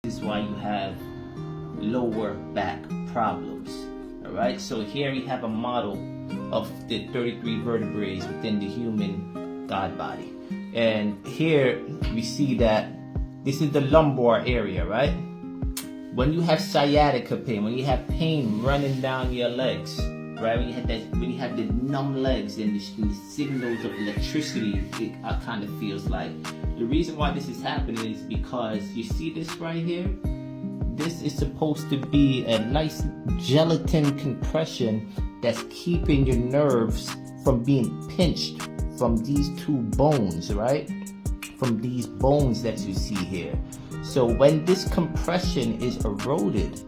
is why you have lower back problems. All right, so here we have a model of the 33 vertebrae within the human God body. And here we see that this is the lumbar area, right? When you have sciatica pain, when you have pain running down your legs, right? When you have the numb legs and the signals of electricity, it kind of feels like. The reason why this is happening is because you see this right here? This is supposed to be a nice gelatin compression that's keeping your nerves from being pinched from these two bones, right? From these bones that you see here. So when this compression is eroded,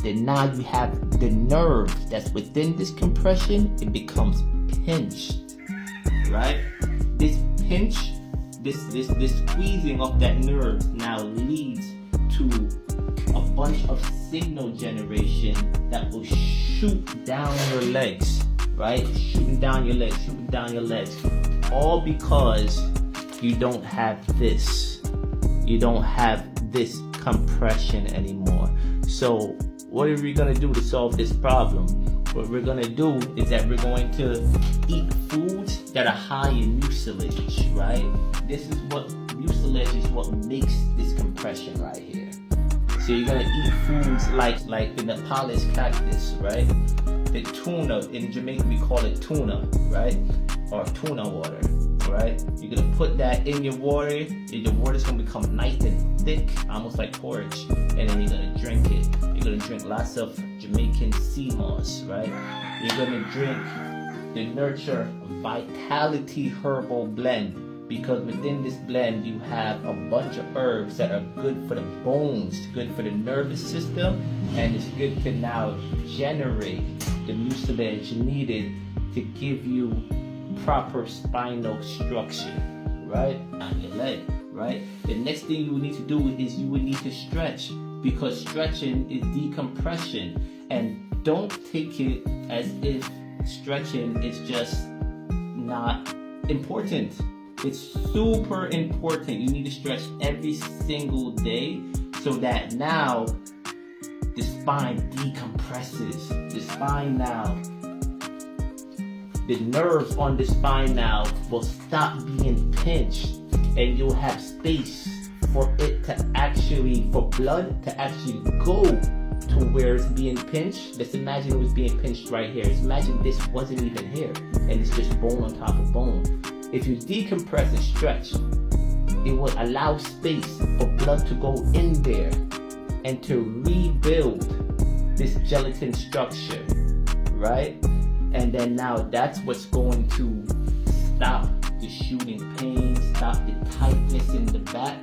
then now you have the nerve that's within this compression, it becomes pinched, right? This pinch, this squeezing of that nerve now leads to a bunch of signal generation that will shoot down your legs, right? Shooting down your legs, all because you don't have this. You don't have this compression anymore. So what are we gonna do to solve this problem? What we're gonna do is that we're going to eat foods that are high in mucilage, right? Mucilage is what makes this compression right here. So you're gonna eat foods like the Nepalese cactus, right? The tuna, in Jamaica we call it tuna, right? Or tuna water, right? You're gonna put that in your water, and your water's gonna become nice and thick, almost like porridge, and then you're gonna drink it. You're gonna drink lots of Jamaican sea moss, right? You're gonna drink the Nurture Vitality Herbal Blend, because within this blend you have a bunch of herbs that are good for the bones, good for the nervous system, and it's good to now generate the mucilage needed to give you proper spinal structure, right? On your leg, right? The next thing you need to do is you would need to stretch, because stretching is decompression. And don't take it as if stretching is just not important. It's super important. You need to stretch every single day so that now the spine decompresses. The spine now, the nerves on the spine now will stop being pinched, and you'll have space for blood to actually go to where it's being pinched. Let's imagine it was being pinched right here. Let's imagine this wasn't even here, and it's just bone on top of bone. If you decompress and stretch, it will allow space for blood to go in there and to rebuild this gelatin structure, right? And then now that's what's going to stop the shooting pain, stop the tightness in the back,